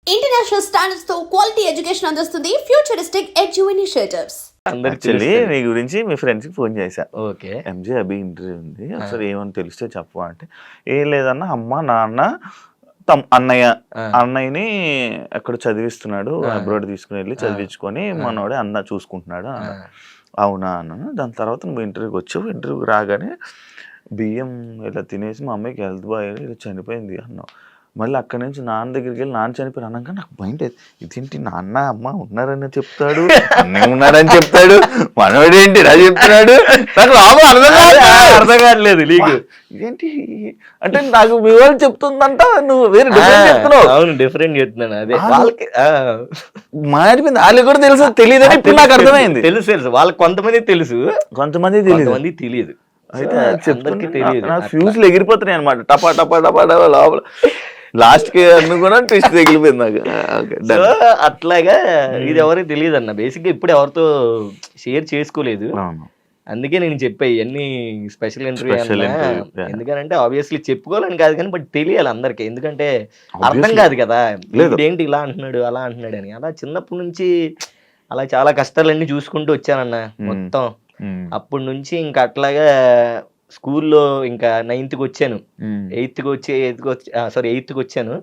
International standards తో quality education అందిస్తుంది futuristic edu initiatives. Actually నీ గురించి మీ ఫ్రెండ్స్ కి ఫోన్ చేశా. ఓకే. ఎంజే అభి ఇంటర్వ్యూ ఉంది, ఒకసారి ఏమని తెలిస్తే చెప్పు అంటే, ఏం లేదన్నా అమ్మ నాన్న అన్నయ్యని ఎక్కడ చదివిస్తున్నాడు, అబ్రాడ్ తీసుకుని వెళ్ళి చదివించుకొని మనోడే అన్న చూసుకుంటున్నాడు అన్న. అవునా అన్నాను. దాని తర్వాత నువ్వు ఇంటర్వ్యూకి వచ్చావు, ఇంటర్వ్యూకి రాగానే బియ్యం ఇలా తినేసి మా అమ్మాయికి హెల్త్ బాగా చనిపోయింది అన్నావు. మళ్ళీ అక్కడి నుంచి నాన్న దగ్గరికి వెళ్ళి నాన్న చనిపోయి అన్నాక నాకు భయం లేదు, ఇదేంటి నాన్న అమ్మ ఉన్నారని చెప్తాడు, అన్నయ్య ఉన్నారని చెప్తాడు, మనోడేంటి ఇలా చెప్తున్నాడు, నాకు అర్థం కావట్లేదు నీకు ఇదేంటి అంటే. నాకు మీ వాళ్ళు చెప్తుందంట, నువ్వు వేరే డిఫరెంట్ చెప్తున్నావు. అవును, డిఫరెంట్ చెప్తున్నాను. అదే వాళ్ళకి మారిపోయింది, వాళ్ళకి కూడా తెలుసు తెలియదు అని ఇప్పుడు నాకు అర్థమైంది. తెలుసు వాళ్ళకి కొంతమంది తెలుసు, కొంతమంది తెలియదు. అయితే చెప్తున్నా నాకు ఫ్యూజ్లు ఎగిరిపోతున్నాయి అనమాట, టపా టపా టపా టపా లోపల. లాస్ట్ కి అన్ని కూడా ట్విస్ట్ తగిలిపోయింది నాకు. అట్లాగా ఇది ఎవరికి తెలియదు అన్న. బేసిక్ గా ఇప్పుడు ఎవరితో షేర్ చేసుకోలేదు, అందుకే నేను చెప్పా ఇవన్నీ స్పెషల్ ఇంటర్వ్యూ అన్నా. ఎందుకంటే ఆబ్వియస్లీ చెప్పుకోవాలని కాదు కానీ బట్ తెలియాలి అందరికి, ఎందుకంటే అర్థం కాదు కదా ఏంటి ఇలా అంటున్నాడు అలా అంటున్నాడు అని. అలా చిన్నప్పటి నుంచి అలా చాలా కష్టాలన్నీ చూసుకుంటూ వచ్చానన్న మొత్తం. అప్పటి నుంచి ఇంకా అట్లాగా స్కూల్లో ఇంకా 9th వచ్చాను, 8th వచ్చాను.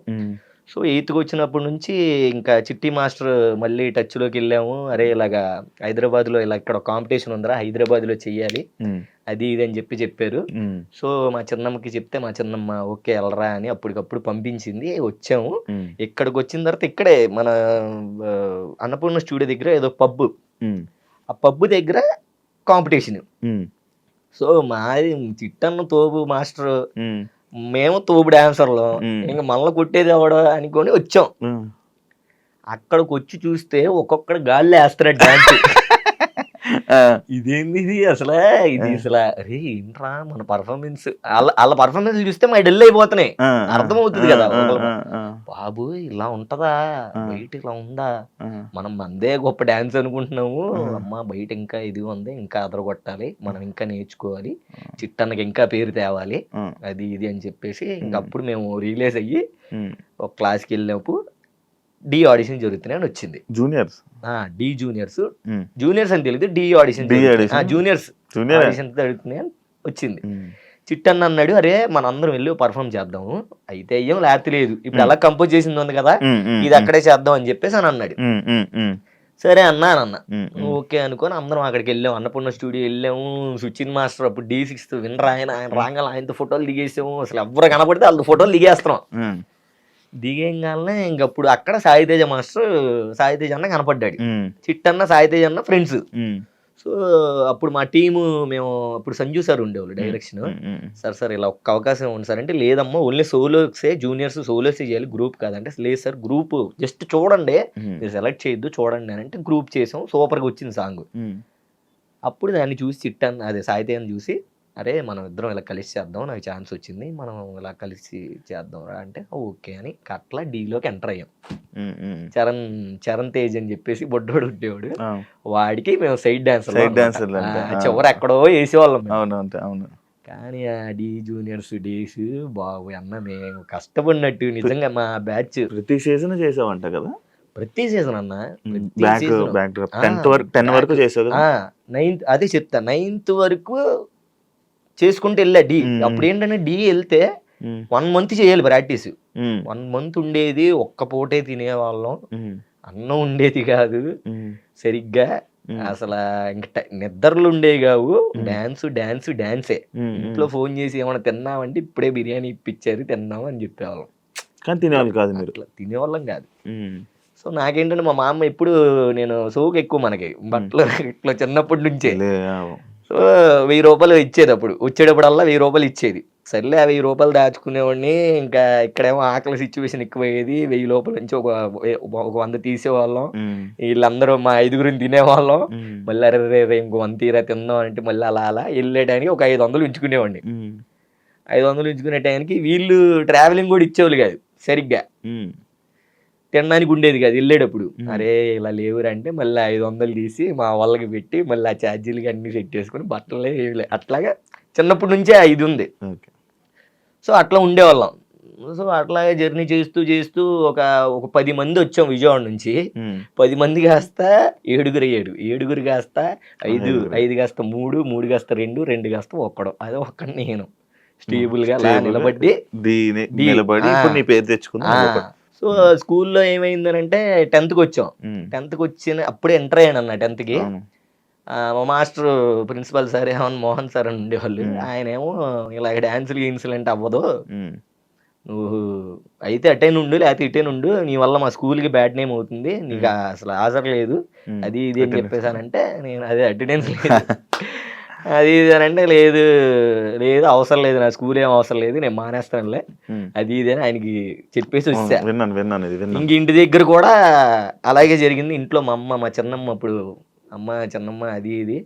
సో 8th వచ్చినప్పటి నుంచి ఇంకా చిట్టి మాస్టర్ మళ్ళీ టచ్లోకి వెళ్ళాము. అరే ఇలాగా హైదరాబాద్లో ఇలా ఇక్కడ కాంపిటీషన్ ఉందిరా, హైదరాబాద్లో చెయ్యాలి అది ఇది అని చెప్పారు. సో మా చిన్నమ్మకి చెప్తే మా చిన్నమ్మ ఓకే వెళ్ళరా అని అప్పటికప్పుడు పంపించింది. వచ్చాము. ఇక్కడికి వచ్చిన తర్వాత ఇక్కడే మన అన్నపూర్ణ స్టూడియో దగ్గర ఏదో పబ్బు, ఆ పబ్బు దగ్గర కాంపిటీషన్. సో మాది చిట్టన్న తోపు మాస్టర్, మేము తోపు డాన్సర్లు, ఇంకా మళ్ళీ కొట్టేది ఎవడో అనుకొని వచ్చాం. అక్కడికి వచ్చి చూస్తే ఒక్కొక్కడు గాల్లో వేస్తున్నాడు డాన్స్. ఇదేంది ఇది అసలు అరే ఏంట్రా మన పర్ఫార్మెన్స్, వాళ్ళ పర్ఫార్మెన్స్ చూస్తే మా డెల్ అయిపోతున్నాయి, అర్థమవుతుంది కదా. బాబు ఇలా ఉంటదా, బయట ఇలా ఉందా, మనం మందే గొప్ప డాన్స్ అనుకుంటున్నాము, అమ్మ బయట ఇంకా ఇది ఉంది, ఇంకా అదరగొట్టాలి, మనం ఇంకా నేర్చుకోవాలి, చిట్టన్నకి ఇంకా పేరు తేవాలి అది ఇది అని చెప్పేసి ఇంకప్పుడు మేము రిలీజ్ అయ్యి ఒక క్లాస్కి వెళ్ళినప్పుడు డి ఆడిషన్ జరుగుతున్నాయని వచ్చింది. జూనియర్స్ డి జూనియర్స్ అని తెలియదు, డి ఆడిషన్ జూనియర్స్ ఆడిషన్ జరుగుతున్నాయని వచ్చింది. చిట్టన్న అన్నాడు అరే మన అందరం వెళ్ళి పర్ఫామ్ చేద్దాము, అయితే అయ్యాం లేకపోతే లేదు, ఇప్పుడు అలా కంపోజ్ చేసింది ఉంది కదా ఇది అక్కడే చేద్దాం అని చెప్పేసి అని అన్నాడు. సరే అన్న ఓకే అనుకొని అందరం అక్కడికి వెళ్ళాము, అన్నపూర్ణ స్టూడియో వెళ్ళాము. సుచిన్ మాస్టర్ అప్పుడు D6 వినరా ఆయన రాగాల ఆయనతో ఫోటోలు దిగేసాము, అసలు ఎవరు కనపడితే వాళ్ళతో ఫోటోలు దిగేస్తున్నాం. దిగేగానే ఇంకప్పుడు అక్కడ సాయితేజ అన్న కనపడ్డాడు, చిట్టన్న సాయితేజ అన్న ఫ్రెండ్స్. సో అప్పుడు మా టీము మేము అప్పుడు సంజు సార్ ఉండేవాళ్ళు డైరెక్షన్. సార్ ఇలా ఒక్క అవకాశం ఉంది సార్ అంటే, లేదమ్మా ఓన్లీ సోలోసే, జూనియర్స్ సోలోసే చేయాలి, గ్రూప్ కాదంటే, లేదు సార్ గ్రూప్ జస్ట్ చూడండి, మీరు సెలెక్ట్ చేయొద్దు చూడండి అని అంటే గ్రూప్ చేసాం. సూపర్గా వచ్చింది సాంగ్. అప్పుడు దాన్ని చూసి చిట్టన్న అదే సాయితేజని చూసి అరే మనం ఇద్దరం ఇలా కలిసి చేద్దాం, నాకు ఛాన్స్ వచ్చింది, మనం ఇలా కలిసి చేద్దాం రా అంటే ఓకే అని అట్లా డీలోకి ఎంటర్ అయ్యాం. చరణ్ తేజ్ అని చెప్పేసి బొడ్డోడు ఉండేవాడు, వాడికి మేము సైడ్ డాన్సర్ చివరి ఎక్కడో వేసేవాళ్ళం. అవును. కానీ ఆ డి జూనియర్స్ డేస్ బాబు అన్న మేము కష్టపడినట్టు నిజంగా. మా బ్యాచ్ ప్రతి సీజన్ చేసావంట కదా? ప్రతి సీజన్ అన్న 10 వరకు చేసావు. 9th అదే చెప్తా, 9th వరకు చేసుకుంటూ వెళ్ళా డి. అప్పుడు ఏంటంటే డి వెళ్తే 1 month చేయాలి ప్రాక్టీస్. 1 month ఉండేది, ఒక్క పూటే తినేవాళ్ళం, అన్నం ఉండేది కాదు సరిగ్గా, అసలు ఇంకా నిద్రలు ఉండేవి కావు, డాన్సే. ఇంట్లో ఫోన్ చేసి ఏమైనా తిన్నామంటే ఇప్పుడే బిర్యానీ ఇప్పించారు తిన్నాము అని చెప్పేవాళ్ళం, కానీ తినేవాళ్ళు కాదు, మీరు తినేవాళ్ళం కాదు. సో నాకేంటంటే మా మామ ఎప్పుడు నేను సోకు ఎక్కువ మనకి బట్టలు ఇట్లా చిన్నప్పటి నుంచే. సో 1000 రూపాయలు ఇచ్చేది, అప్పుడు వచ్చేటప్పుడల్లా 1000 రూపాయలు ఇచ్చేది. సర్లే ఆ 1000 రూపాయలు దాచుకునేవాడిని. ఇంకా ఇక్కడేమో ఆకలి సిచ్యువేషన్ ఎక్కువయ్యేది, 1000 రూపాయల నుంచి ఒక 100 తీసేవాళ్ళం. వీళ్ళందరూ మా 5గురిని తినేవాళ్ళం. మళ్ళీ అరే ఇంకో 100 తీరా తిందాం అంటే మళ్ళీ అలా వెళ్ళేటానికి ఒక 500 ఉంచుకునేవాడిని. 500 ఉంచుకునే టైంకి వీళ్ళు ట్రావెలింగ్ కూడా ఇచ్చేవాళ్ళు కాదు సరిగ్గా, తినడానికి ఉండేది కాదు వెళ్ళేటప్పుడు. అరే ఇలా లేవురా అంటే మళ్ళీ 500 తీసి మా వాళ్ళకి పెట్టి మళ్ళీ ఆ ఛార్జీలకి అన్ని సెట్ చేసుకుని బట్టలే అట్లాగా చిన్నప్పటి నుంచే ఇది ఉంది. సో అట్లా ఉండేవాళ్ళం. సో అట్లాగే జర్నీ చేస్తూ చేస్తూ ఒక 10 మంది వచ్చాం విజయవాడ నుంచి. 10 మంది కాస్త 7 అయ్యాడు, 7 కాస్త 5, 5 కాస్త 3, 3 కాస్త 2, 2 కాస్త ఒక్కడు. అదే ఒక్కడు నేను స్టేబుల్ గా అలా నిలబడి ఇప్పుడు నీ పేరు తెచ్చుకున్నా. సో స్కూల్లో ఏమైందనంటే 10th వచ్చాం. 10th వచ్చిన అప్పుడే ఎంటర్ అయ్యాను అన్న 10th కి. మా master principal sir Mohan sir అని ఉండేవాళ్ళు. ఆయన ఏమో ఇలా డాన్సులు ఇన్సిడెంట్ అవ్వదు, నువ్వు అయితే అటైన్ ఉండు లేకపోతే ఇటైన్ ఉండు, నీ వల్ల మా స్కూల్కి బ్యాడ్ నేమ్ అవుతుంది, నీకు అసలు హాజరు లేదు అది ఇది అని చెప్పేసానంటే నేను అదే అటెండెన్స్ లేదు అది ఇది అని అంటే లేదు లేదు అవసరం లేదు, నా స్కూల్ ఏం అవసరం లేదు, నేను మానేస్తానులే అది ఇది అని ఆయనకి చెప్పేసి వచ్చా. ఇంక ఇంటి దగ్గర కూడా అలాగే జరిగింది. ఇంట్లో మా చిన్నమ్మ అప్పుడు అమ్మ చిన్నమ్మ అది ఇది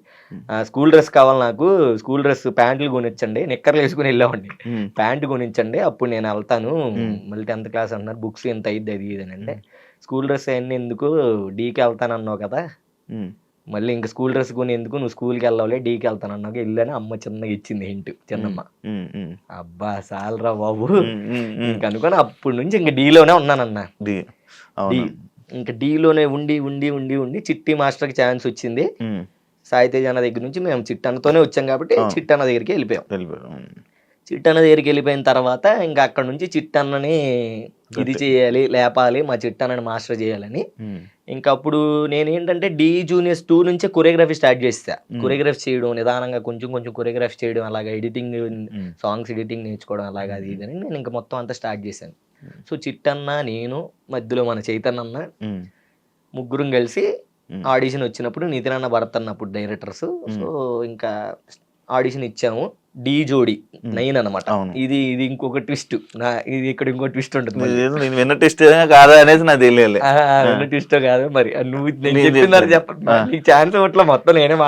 స్కూల్ డ్రెస్ కావాలి నాకు, స్కూల్ డ్రెస్ ప్యాంట్లు కొనిచ్చండి, నిక్కర్లు వేసుకుని వెళ్ళామండి, ప్యాంటు కొనిచ్చండి అప్పుడు నేను వెళ్తాను, మళ్ళీ 10th క్లాస్ అన్నారు, బుక్స్ ఎంత అయ్యిద్ది అది ఇది అని అంటే స్కూల్ డ్రెస్ అన్నీ ఎందుకు, డీకి వెళ్తాను అన్నావు కదా, మళ్ళీ ఇంకా స్కూల్ డ్రెస్ కొని ఎందుకు, నువ్వు స్కూల్కి వెళ్ళాలి డీకి వెళ్తాను అన్నావు వెళ్ళని అమ్మ చిన్నగా ఇచ్చింది హింట్ చిన్నమ్మ. అబ్బా సాలరా బాబు ఇంక అనుకోని అప్పటి నుంచి ఇంక డీలోనే ఉన్నానన్న. డీ ఇంకా డీలోనే ఉండి ఉండి ఉండి ఉండి చిట్టి మాస్టర్కి ఛాన్స్ వచ్చింది. సాయితేజ్ అన్న దగ్గర నుంచి మేము చిట్టన్నతోనే వచ్చాం కాబట్టి చిట్టన్న దగ్గరికి వెళ్ళిపోయాం. చిట్టన్న దగ్గరికి వెళ్ళిపోయిన తర్వాత ఇంకా అక్కడ నుంచి చిట్టన్నని ఇది చేయాలి లేపాలి, మా చిట్టన్నని మాస్టర్ చేయాలని ఇంకా అప్పుడు నేనేంటంటే డి జూనియర్స్ 2 నుంచే కొరియోగ్రఫీ స్టార్ట్ చేస్తా. కొరియోగ్రఫీ చేయడం నిదానంగా కొంచెం కొంచెం కొరియోగ్రఫీ చేయడం, అలాగా ఎడిటింగ్ సాంగ్స్ ఎడిటింగ్ నేర్చుకోవడం అలాగా అది ఇది అని నేను ఇంకా మొత్తం అంతా స్టార్ట్ చేశాను. సో చిట్టన్న నేను మధ్యలో మన చైతన్య అన్న ముగ్గురం కలిసి ఆడిషన్ వచ్చినప్పుడు నితిన్ అన్న భరత్ అన్న అప్పుడు డైరెక్టర్స్. సో ఇంకా ఆడిషన్ ఇచ్చాము. డి జోడి 9 అనమాట. ఇది ఇంకొక ట్విస్ట్, ఇది ఇక్కడ ఇంకో ట్విస్ట్ ఉంటుంది. విన్న ట్విస్ట్ కాదా అనేది నాకు తెలియాలి. విన్న ట్విస్ట్ కాదు మరి, నువ్వు చెప్తున్నారు చెప్పండి ఛాన్స్ ఇట్లా మొత్తం నేనే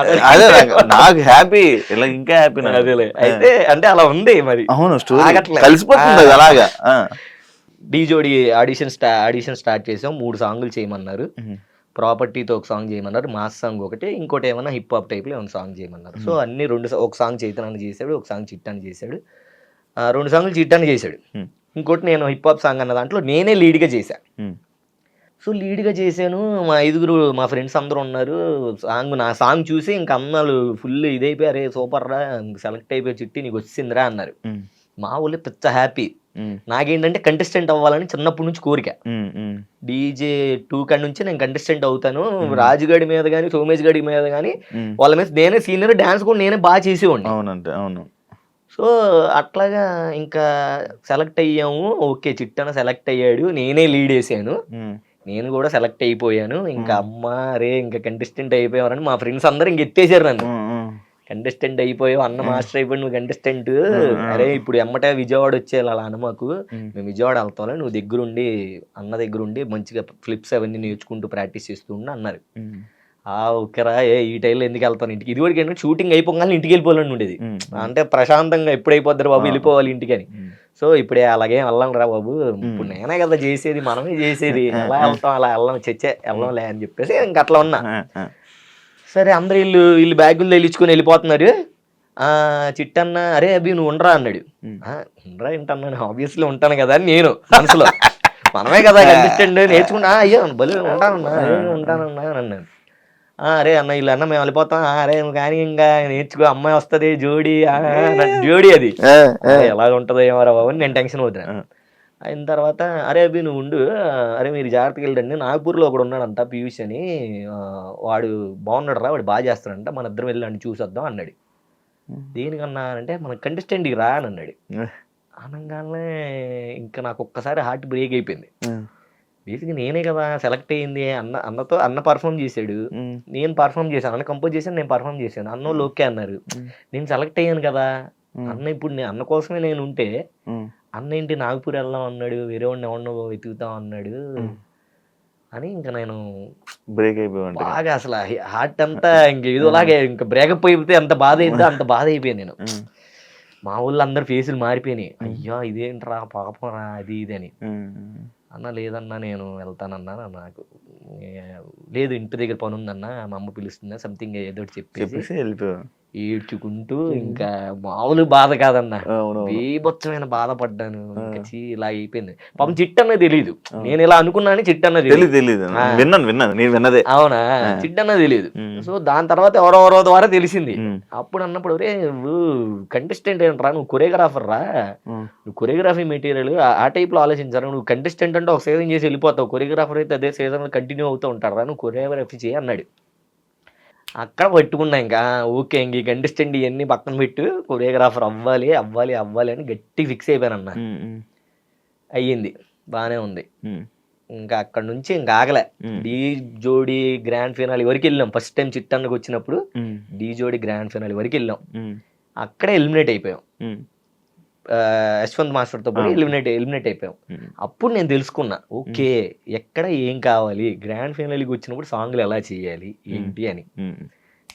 నాకు హ్యాపీ, ఇలా ఇంకా హ్యాపీ. అదేలే అయితే అంటే అలా ఉంది మరి. అవును కలిసిపోతుంది అలాగా. డి జోడి ఆడిషన్ స్టార్ట్ చేసాం. 3 సాంగులు చేయమన్నారు. ప్రాపర్టీతో ఒక సాంగ్ చేయమన్నారు, మాస్ సాంగ్ ఒకటి, ఇంకోటి ఏమన్నా హిప్ హాప్ టైప్లో ఏమైనా సాంగ్ చేయమన్నారు. సో అన్ని 2 ఒక సాంగ్ చైతన్య చేశాడు, ఒక సాంగ్ చిట్టాన్ని చేశాడు, 2 సాంగులు చిట్టాన్ని చేశాడు. ఇంకోటి నేను హిప్ హాప్ సాంగ్ అన్న దాంట్లో నేనే లీడ్గా చేశాను. సో లీడ్గా చేశాను. మా 5 మా ఫ్రెండ్స్ అందరూ ఉన్నారు. నా సాంగ్ చూసి ఇంక అన్నాళ్ళు ఫుల్ ఇదైపోయారు, సూపర్ రా సెలెక్ట్ అయిపోయి చిట్టి నీకు వచ్చిందిరా అన్నారు. మా ఊళ్ళో పెద్ద హ్యాపీ. నాకేంటంటే కంటెస్టెంట్ అవ్వాలని చిన్నప్పటి నుంచి కోరిక. డీజే 2 కాడి నుంచి నేను కంటెస్టెంట్ అవుతాను, రాజుగడి మీద కానీ సోమేష్ గడి మీద కానీ వాళ్ళ మీద నేనే సీనియర్, డాన్స్ కూడా నేనే బాగా చేసేవాడిని. అవును. సో అట్లాగా ఇంకా సెలెక్ట్ అయ్యాము. ఓకే చిట్టన సెలెక్ట్ అయ్యాడు, నేనే లీడ్ వేసాను, నేను కూడా సెలెక్ట్ అయిపోయాను. ఇంకా అమ్మ రే ఇంకా కంటెస్టెంట్ అయిపోయారని మా ఫ్రెండ్స్ అందరూ ఇంక ఎత్తేసారు నన్ను. కంటెస్టెంట్ అయిపోయావు, అన్న మాస్టర్ అయిపోయి నువ్వు కంటెస్టెంట్, అరే ఇప్పుడు ఎమ్మటే విజయవాడ వచ్చేయాలి అలా అన్న మాకు, మేము విజయవాడ వెళ్తాం, నువ్వు దగ్గరుండి అన్న దగ్గరుండి మంచిగా ఫ్లిప్స్ అవన్నీ నేర్చుకుంటూ ప్రాక్టీస్ చేస్తూ ఉండి అన్నారు. ఓకేరా ఈ టైంలో ఎందుకు వెళ్తాను ఇంటికి, ఇది కూడా ఏంటంటే షూటింగ్ అయిపోగానే ఇంటికి వెళ్ళిపోవాలని ఉండేది. అంటే ప్రశాంతంగా ఎప్పుడు అయిపోద్దారు బాబు వెళ్ళిపోవాలి ఇంటికి అని. సో ఇప్పుడే అలాగే వెళ్ళాం రా బాబు, ఇప్పుడు నేనే కదా చేసేది, మనమే చేసేది, ఎలా వెళ్తాం అలా వెళ్ళంలే అని చెప్పేసి ఇంక అట్లా ఉన్నా. సరే అందరు వీళ్ళు బ్యాగులు తెలిచుకొని వెళ్ళిపోతున్నారు. చిట్టన్న అరే అభి నువ్వు ఉండరా అన్నాడు. ఉండరా ఏంటన్నాను, ఆబ్వియస్లీ ఉంటాను కదా అని నేను మనసులో, మనమే కదా కంటెస్టెంట్ నేర్చుకుంటా, అయ్యో బలి ఉంటానన్నా అని అన్నాను. అరే అన్న వీళ్ళు అన్న మేము వెళ్ళిపోతాం, అరే కానీ ఇంకా నేర్చుకో అమ్మాయి వస్తుంది జోడి అది ఎలాగ ఉంటుందో ఏమో బాబు అని నేను టెన్షన్ అవుతున్నా. అయిన తర్వాత అరే అభి నువ్వు ఉండు, అరే మీరు జాగ్రత్తగా వెళ్ళండి, నాగపూర్లో ఒకడు ఉన్నాడంట పీయూష్ అని, వాడు బాగున్నాడు రా, వాడు బాగా చేస్తాడంట, మన ఇద్దరం వెళ్ళండి చూసొద్దాం అన్నాడు. దేనికన్నా అంటే మన కంటెస్టెంట్కి రా అని అన్నాడు. అనగానే ఇంకా నాకు ఒక్కసారి హార్ట్ బ్రేక్ అయిపోయింది. బేసిక్గా నేనే కదా సెలెక్ట్ అయ్యింది, అన్న పర్ఫామ్ చేశాడు, నేను పర్ఫామ్ చేశాను, అన్న కంపోజ్ చేశాను, నేను పర్ఫామ్ చేశాను, అన్న ఓకే అన్నారు, నేను సెలెక్ట్ అయ్యాను కదా అన్న. ఇప్పుడు అన్న కోసమే నేను ఉంటే అన్న ఏంటి నాగపూర్ వెళ్దాం అన్నాడు, వేరే వాడిని ఎవరినో వెతుకుతాం అన్నాడు అని ఇంకా నేను బ్రేక్ అయిపోయాను బాగా. అసలు హార్ట్ అంతా ఇంక ఏదోలాగే ఇంకా బ్రేకప్ అయిపోతే ఎంత బాధ అయిందో అంత బాధ అయిపోయాను నేను. మా ఊళ్ళో అందరు ఫేసులు మారిపోయినాయి, అయ్యో ఇదేంట్రా పాపం రా అది ఇది అని. అన్న లేదన్నా నేను వెళ్తానన్నా, నాకు లేదు ఇంటి దగ్గర పని ఉందన్నా, మా అమ్మ పిలుస్తుందా సంథింగ్ ఏదో చెప్పేసి ఏడ్చుకుంటూ ఇంకా మామూలు బాధ కాదన్న, అవునవును. బీభత్సమైన బాధపడ్డాను. ఇంకా ఇలా అయిపోయింది. పాపం చిట్టన్న తెలియదు, నేను ఇలా అనుకున్నాను, చిట్టన్న తెలియదు. తెలీదు. విన్నాను నేను విన్నదే. అవునా, చిట్టన్న తెలియదు. సో దాని తర్వాత ఎవరెవరో ద్వారా తెలిసింది. అప్పుడు అన్నప్పుడు రే నువ్వు కంటెస్టెంట్ ఏంట్రా, నువ్వు కొరియోగ్రాఫర్ రా, నువ్వు కొరియోగ్రఫీ మెటీరియల్ ఆ టైప్ లో ఆలోచించారు. నువ్వు కంటెస్టెంట్ అంటే ఒక సీజన్ చేసి వెళ్ళిపోతావు, కొరియోగ్రాఫర్ అయితే అదే సీజన్ కంటిన్యూ అవుతూ ఉంటారు రా, నువ్వు కొరియోగ్రఫీ చేయి అన్నాడు. అక్కడ పట్టుకున్నా ఇంకా ఓకే, ఇంక ఈ కంటెస్టెంట్ ఇవన్నీ పక్కన పెట్టు, కొరియోగ్రాఫర్ అవ్వాలి అవ్వాలి అవ్వాలి అని గట్టి ఫిక్స్ అయిపోయానన్న. అయ్యింది, బాగానే ఉంది. ఇంకా అక్కడ నుంచి ఇంకా ఆగలే. డీ జోడీ గ్రాండ్ ఫినాలి వరకు వెళ్ళాం. ఫస్ట్ టైం చిట్టన్నకు వచ్చినప్పుడు డీ జోడీ గ్రాండ్ ఫినాలి వరకు వెళ్ళాం. అక్కడే ఎలిమినేట్ అయిపోయాం. యశ్వంత్ మాస్టర్తో పోయి ఎలిమినేట్ అయిపోయాం. అప్పుడు నేను తెలుసుకున్నా, ఓకే ఎక్కడ ఏం కావాలి, గ్రాండ్ ఫైనల్కి వచ్చినప్పుడు సాంగ్లు ఎలా చేయాలి ఏంటి అని.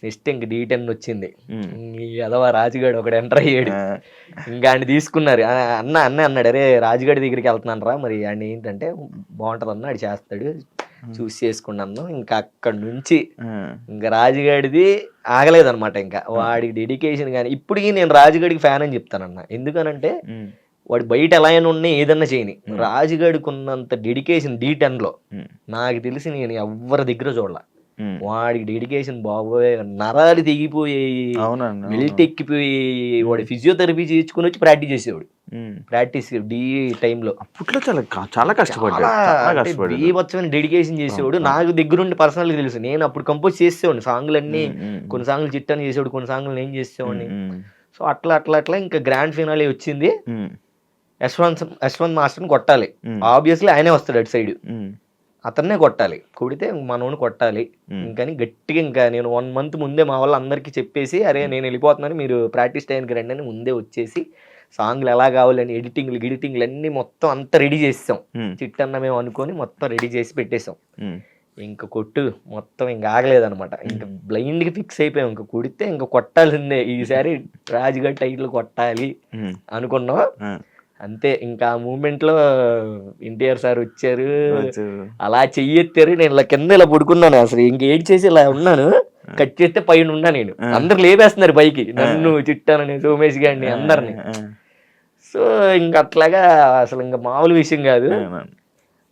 నెక్స్ట్ ఇంక D10 వచ్చింది. ఈ అదవా రాజుగాడు ఒకడు ఎంటర్ అయ్యాడు. ఇంకా ఆయన తీసుకున్నారు. అన్న అన్నాడు, అరే రాజుగాడి దగ్గరికి వెళ్తున్నాను రా, మరి ఆయన ఏంటంటే బాగుంటుంది అన్న, ఆడు చేస్తాడు చూసి చేసుకున్నాను. ఇంకా అక్కడ నుంచి ఇంకా రాజుగాడిది ఆగలేదన్నమాట. ఇంకా వాడికి డెడికేషన్ కానీ ఇప్పటికీ నేను రాజుగాడికి ఫ్యాన్ అని చెప్తానన్న. ఎందుకనంటే వాడు బయట ఎలా అయినా ఉన్నాయి, ఏదన్నా చేయని, రాజుగాడికి ఉన్నంత డెడికేషన్ D10లో నాకు తెలిసి నేను ఎవరి దగ్గర చూడలే. వాడికి డెడికేషన్ బాబోయే, నరాలు తెగిపోయాయి, మెల్ట్ ఎక్కిపోయి, వాడు ఫిజియోథెరపీ చేయించుకుని వచ్చి ప్రాక్టీస్ చేసేవాడు. ప్రాక్టీస్ డీ టైంలో అప్పట్లో చాలా కష్టపడ్డాడు, బీభత్సమైన డెడికేషన్ చేసేవాడు. నాకు దగ్గరుండి పర్సనల్గా తెలుసు. నేను అప్పుడు కంపోజ్ చేసేవాడిని సాంగ్లన్నీ. కొన్ని సాంగ్లు చిట్టని చేసేవాడు, కొన్ని సాంగ్లు నేను చేసేవాడిని. సో అట్లా ఇంకా గ్రాండ్ ఫినాలే వచ్చింది. యశ్వంత్ మాస్టర్ని కొట్టాలి, ఆబ్వియస్లీ ఆయనే వస్తాడు అటు సైడ్, అతన్నే కొట్టాలి. కొడితే మనోని కొట్టాలి. ఇంకని గట్టిగా ఇంకా నేను 1 month ముందే మా వాళ్ళందరికీ చెప్పేసి, అరే నేను వెళ్ళిపోతున్నాను, మీరు ప్రాక్టీస్ టైంకి రండి అని ముందే వచ్చేసి సాంగ్లు ఎలా కావాలని ఎడిటింగ్లు అన్నీ మొత్తం అంతా రెడీ చేసాం. చిట్టన్న మేము అనుకొని మొత్తం రెడీ చేసి పెట్టేసాం. ఇంకా కొట్టు మొత్తం ఇంకా ఆగలేదనమాట. ఇంకా బ్లైండ్గా ఫిక్స్ అయిపోయాం, ఇంకా కొడితే ఇంకా కొట్టాల్సిందే, ఈసారి రాజుగారి టైటిల్ కొట్టాలి అనుకున్నాం. అంతే, ఇంకా ఆ మూమెంట్ లో NTR సార్ వచ్చారు, అలా చెయ్యెత్తారు. నేను ఇలా కింద ఇలా పడుకున్నాను, అసలు ఇంకేం చేసి ఇలా ఉన్నాను. కట్ చేస్తే పైన ఉన్నా నేను, అందరు లేపేస్తున్నారు పైకి, నన్ను చిట్టానని సోమేష్ గారిని అందరిని. సో ఇంక అట్లాగా అసలు ఇంకా మామూలు విషయం కాదు.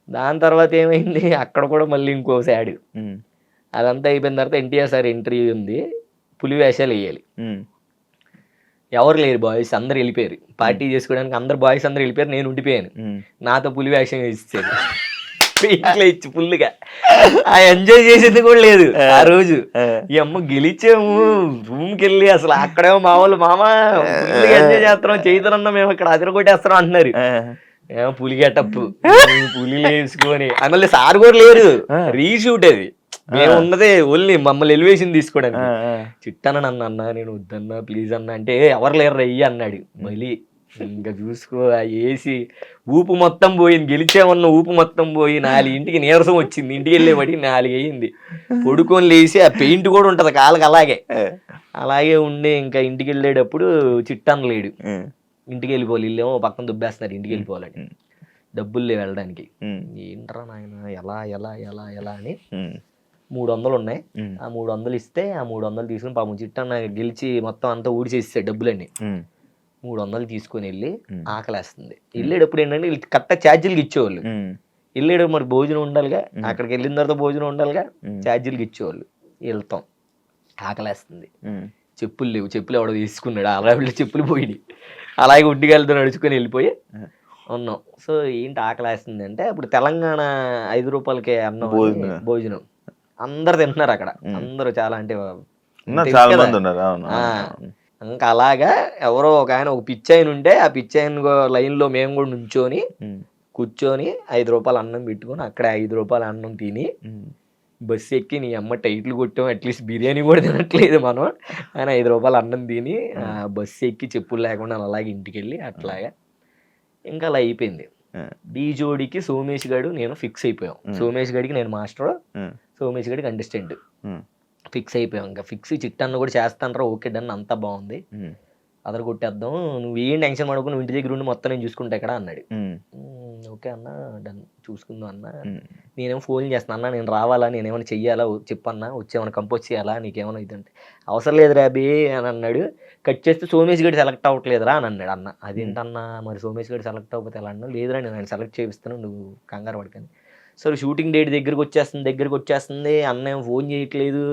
దాని తర్వాత ఏమైంది, అక్కడ కూడా మళ్ళీ ఇంకో సాడ్. అదంతా అయిపోయిన తర్వాత NTR సార్ ఇంటర్వ్యూ ఉంది, పులి వేషాలు వేయాలి. ఎవరు లేరు, బాయ్స్ అందరు వెళ్ళిపోయారు పార్టీ చేసుకోవడానికి. అందరు బాయ్స్ అందరు వెళ్ళిపోయారు, నేను ఉండిపోయాను. నాతో పులి వేషం ఇచ్చారు ఇంట్లో ఇచ్చి ఫుల్గా. ఆ ఎంజాయ్ చేసేది కూడా లేదు ఆ రోజు. ఈ అమ్మ గెలిచాము, రూమ్కి వెళ్ళి అసలు అక్కడేమో మా వాళ్ళు మామ ఫుల్గా ఎంజాయ్ చేస్తున్నాం, చేతులన్నా మేము ఇక్కడ అదరగొట్టేస్తున్నాం అంటున్నారు. ఏమో పులి గెటప్పు, పులి వేసుకొని మళ్ళీ సార్ కూడా లేరు, రీషూట్ అది. మేము ఉన్నదే ఓన్లీ మమ్మల్ని ఎలివేషన్ తీసుకోవడానికి. చిట్టన్న నన్ను అన్నా, నేను వద్దన్నా ప్లీజ్ అన్నా అంటే ఎవరు లేరు రయ్యి అన్నాడు. మళ్ళీ ఇంకా చూసుకో వేసి ఊపు మొత్తం పోయింది, గెలిచామన్న ఊపు మొత్తం పోయి 4 నీరసం వచ్చింది. ఇంటికి వెళ్ళేవాడి 4 అయ్యింది. పడుకొని లేచి ఆ పెయింట్ కూడా ఉంటది కాళ్ళకి, అలాగే ఉండి ఇంకా ఇంటికి వెళ్ళేటప్పుడు చిట్టన్న లేడు. ఇంటికి వెళ్ళిపోవాలి, ఇల్లేమో పక్కన దుబ్బేస్తున్నారు, ఇంటికి వెళ్ళిపోవాలని. డబ్బులు లేవు వెళ్ళడానికి. ఏంట్రా నాయన ఎలా ఎలా ఎలా ఎలా అని 300 ఉన్నాయి. ఆ 300 ఇస్తే ఆ 300 తీసుకుని పాపం చిట్టన్న గెలిచి మొత్తం అంతా ఊడిచేస్తాడు డబ్బులన్నీ. 300 తీసుకొని వెళ్ళి ఆకలేస్తుంది. వెళ్ళేటప్పుడు ఏంటంటే కరెక్ట్గా ఛార్జీలకి ఇచ్చేవాళ్ళు. వెళ్ళేటప్పుడు మరి భోజనం ఉండాలిగా, అక్కడికి వెళ్ళిన తర్వాత భోజనం ఉండాలిగా, ఛార్జీలకి ఇచ్చేవాళ్ళు. వెళ్తాం, ఆకలేస్తుంది, చెప్పులు లేవు, చెప్పులు ఎవడో తీసుకున్నాడు, అలా చెప్పులు పోయి అలాగే ఉడ్డిగాలతో నడుచుకొని వెళ్ళిపోయి ఉన్నాం. సో ఏంటి ఆకలేస్తుంది అంటే, అప్పుడు తెలంగాణ 5 రూపాయలకే అన్నం భోజనం అందరు తింటున్నారు అక్కడ. అందరూ చాలా అంటే ఇంకా అలాగా ఎవరో ఒక ఆయన, ఒక పిచ్చాయన ఉంటే ఆ పిచ్చాయన లైన్ లో మేము కూడా నుంచొని కూర్చొని 5 రూపాయలు అన్నం పెట్టుకొని అక్కడ 5 రూపాయల అన్నం తిని బస్సు ఎక్కి నీ అమ్మ టైట్లు కొట్టాం, అట్లీస్ట్ బిర్యానీ కూడా తినట్లేదు మనం అని 5 రూపాయలు అన్నం తిని బస్సు ఎక్కి చెప్పులు లేకుండా అలాగే ఇంటికి వెళ్ళి అట్లాగా ఇంకా అలా అయిపోయింది. డీ జోడీకి సోమేష్ గారు నేను ఫిక్స్ అయిపోయాం. సోమేష్ గడికి నేను మాస్టర్, సోమేష్ గడికి కంటెస్టెంట్ ఫిక్స్ అయిపోయాం. ఇంకా ఫిక్స్ చిట్టన్న కూడా చేస్తానరా, ఓకే డన్, అంతా బాగుంది, అదర కొట్టేద్దాం, నువ్వు ఏం టెన్షన్ పడకు, నువ్వు ఇంటి దగ్గర ఉండి మొత్తం నేను చూసుకుంటా ఇక్కడ అన్నాడు. ఓకే అన్న డన్ చూసుకుందాం అన్న, నేనేమో ఫోన్ చేస్తాను అన్న, నేను రావాలా, నేనేమైనా చెయ్యాలా చెప్పన్నా, వచ్చేమైనా కంపోజ్ చేయాలా, నీకేమైనా ఇదంటే అవసరం లేదురా అబి అని అన్నాడు. కట్ చేస్తే సోమేష్ గడి సెలెక్ట్ అవ్వట్లేదురా అని అన్నాడు. అన్న అదేంటన్నా మరి సోమేష్ గడి సెలెక్ట్ అవ్వకపోతే ఎలా అన్నా, లేదురా నేను ఆయన సెలెక్ట్ చేపిస్తాను, నువ్వు కంగారు పడకని. సరే షూటింగ్ డేట్ దగ్గరికి వచ్చేస్తుంది, అన్న ఏం ఫోన్ చేయట్లేదు.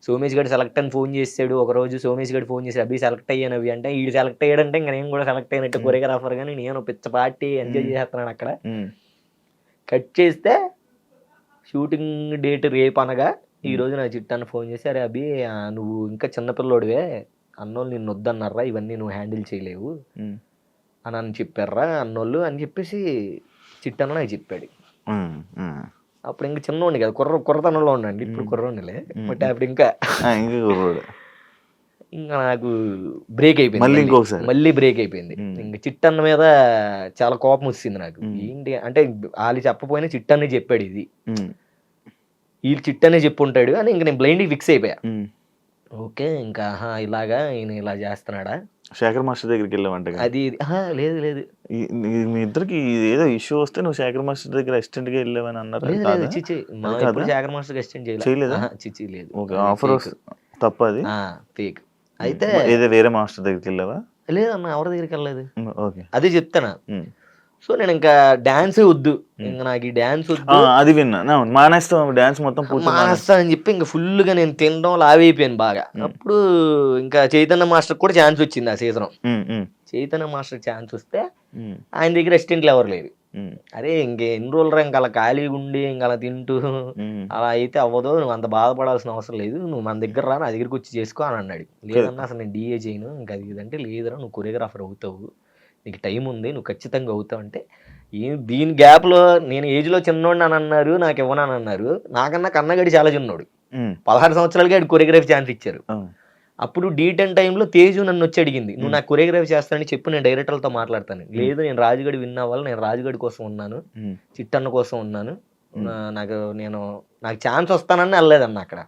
సోమేష్ గడి సెలెక్ట్ అని ఫోన్ చేశాడు ఒకరోజు. సోమేష్ గడి ఫోన్ చేసి అభి సెలెక్ట్ అయ్యాను అవి అంటే, వీడు సెలెక్ట్ అయ్యాడంటే ఇంకా నేను కూడా సెలెక్ట్ అయినట్టు కొరియోగ్రాఫర్ కానీ నేను పిచ్చ పార్టీ ఎంజాయ్ చేస్తున్నాను అక్కడ. కట్ చేస్తే షూటింగ్ డేట్ రేపు అనగా ఈరోజు నా చిట్టాన్ని ఫోన్ చేసి, అరే అభి నువ్వు ఇంకా చిన్నపిల్లోడివే, అన్నోళ్ళు నిన్ను వద్దన్నారా, ఇవన్నీ నువ్వు హ్యాండిల్ చేయలేవు అని చెప్పారా అన్నోళ్ళు అని చెప్పేసి చిట్టన్న నాకు చెప్పాడు. అప్పుడు ఇంకా చిన్నోండి కదా, కుర్రతనంలో ఉండండి, ఇప్పుడు కుర్రోండిలే, బట్ అప్పుడు ఇంకా నాకు బ్రేక్ అయిపోయింది, మళ్ళీ బ్రేక్ అయిపోయింది. ఇంకా చిట్టన్న మీద చాలా కోపం వచ్చింది నాకు. ఏంటి అంటే వాళ్ళు చెప్పపోయినా చిట్టన్నే చెప్పాడు ఇది, వీళ్ళు చిట్టనే చెప్పుంటాడు అని ఇంకా నేను బ్లైండ్గా ఫిక్స్ అయిపోయా. ఓకే ఇంకా ఇలాగా ఈయన ఇలా చేస్తున్నాడా. శేఖర్ మాస్టర్ దగ్గరికి వెళ్ళామంట అది లేదు లేదు, మీ ఇద్దరికి ఏదో ఇష్యూ వస్తే నువ్వు శేఖర్ మాస్టర్ దగ్గర అసిస్టెంట్ గా వెళ్ళావని అన్నారు. శేఖర్ మాస్టర్ అసిస్టెంట్ చేయలేదా? చిచి లేదు. ఆఫర్ తప్ప అది ఫేక్. అయితే ఏదో వేరే మాస్టర్ దగ్గరికి వెళ్ళావా? లేదన్న, ఎవరి దగ్గరికి వెళ్ళలేదు. అదే చెప్తానా. సో నేను ఇంకా డాన్స్ వద్దు, ఇంకా నాకు ఈ డాన్స్ వద్దు, అది విన్నా, మానేస్తాం డాన్స్ మొత్తం మానేస్తా అని చెప్పి ఇంకా ఫుల్ గా నేను తినడం లావైపోయాను బాగా. అప్పుడు ఇంకా చైతన్య మాస్టర్ కూడా ఛాన్స్ వచ్చింది ఆ సీజన్. చైతన్య మాస్టర్ ఛాన్స్ వస్తే ఆయన దగ్గర అసిస్టెంట్లు ఎవరు లేరు. అరే ఇంకెన్ని రోజులు ఇంకా అలా ఖాళీగా ఉండి ఇంకా అలా తింటూ అలా అయితే అవ్వదు, నువ్వు అంత బాధపడాల్సిన అవసరం లేదు, నువ్వు మన దగ్గర రా, నా దగ్గరికి వచ్చి చేసుకో అని అన్నాడు. లేదన్నా అసలు నేను డిఏ చేయను, ఇంకా అది ఇదంటే లేదురా నువ్వు కొరియోగ్రాఫర్ అవుతావు, నీకు టైం ఉంది, నువ్వు ఖచ్చితంగా అవుతావు అంటే. దీని గ్యాప్లో నేను ఏజ్లో చిన్నోడిని అని అన్నారు, నాకు ఇవ్వనని అన్నారు. నాకన్నా కన్నగడి చాలా చిన్నోడు, 16 సంవత్సరాలకి ఆడు కొరియోగ్రఫీ ఛాన్స్ ఇచ్చారు. అప్పుడు D10 టైంలో తేజు నన్ను వచ్చి అడిగింది, నువ్వు నాకు కొరియోగ్రఫీ చేస్తానని చెప్పి నేను డైరెక్టర్లతో మాట్లాడతాను. లేదు నేను రాజుగడి విన్ అవ్వాలి, నేను రాజుగడి కోసం ఉన్నాను, చిట్టన్న కోసం ఉన్నాను, నాకు ఛాన్స్ వస్తానని వెళ్ళలేదన్న అక్కడ.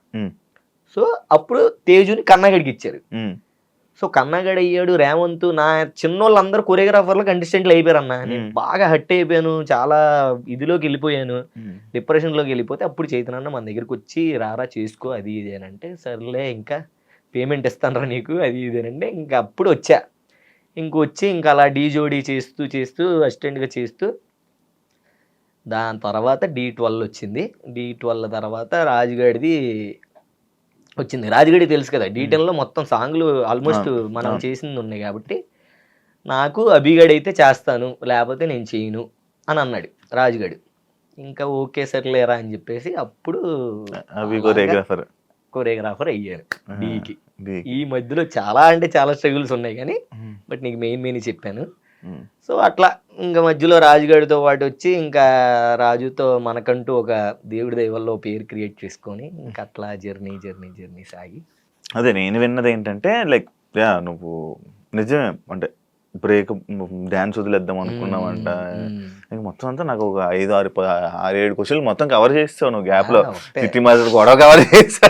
సో అప్పుడు తేజుని కన్నగడికి ఇచ్చారు. సో కన్నగడి అయ్యాడు, రేవంత్, నా చిన్నోళ్ళందరూ కొరియోగ్రాఫర్లు కంటెస్టెంట్లు అయిపోయారు అన్న. నేను బాగా హట్ అయిపోయాను, చాలా ఇదిలోకి వెళ్ళిపోయాను, డిప్రెషన్లోకి వెళ్ళిపోతే అప్పుడు చైతన్య మన దగ్గరికి వచ్చి రారా చేసుకో అది ఇది అని అంటే, సర్లే ఇంకా పేమెంట్ ఇస్తానరా నీకు అది ఇది అంటే ఇంకా అప్పుడు వచ్చా. ఇంకొచ్చి ఇంకా అలా డీజోడీ చేస్తూ అసిస్టెంట్గా చేస్తూ దాని తర్వాత D12 వచ్చింది. D12 తర్వాత రాజుగడిది వచ్చింది. రాజుగడి తెలుసు కదా, D10లో మొత్తం సాంగ్లు ఆల్మోస్ట్ మనం చేసింది ఉన్నాయి కాబట్టి నాకు అభిగడి అయితే చేస్తాను, లేకపోతే నేను చేయను అని అన్నాడు రాజుగడి. ఇంకా ఓకే సర్లేరా అని చెప్పేసి అప్పుడు కొరియోగ్రాఫర్ అయ్యాను డీకి. ఈ మధ్యలో చాలా అంటే చాలా స్ట్రగుల్స్ ఉన్నాయి కానీ బట్ నీకు మెయిన్ చెప్పాను. సో అట్లా ఇంకా మధ్యలో రాజుగడితో పాటు వచ్చి ఇంకా రాజుతో మనకంటూ ఒక దేవుడి దైవల్లో పేరు క్రియేట్ చేసుకొని ఇంకా అట్లా జర్నీ సాగి. అదే నేను విన్నది ఏంటంటే లైక్ నువ్వు నిజమే అంటే బ్రేక్ డాన్స్ వదిలేద్దాం అనుకున్నావంట. మొత్తం అంతా నాకు ఒక 5-6-7 క్వశ్చన్లు మొత్తం కవర్ చేస్తావు నువ్వు గ్యాప్ లో. సిటీ మాస్టర్ గొడవ కవర్ చేస్తా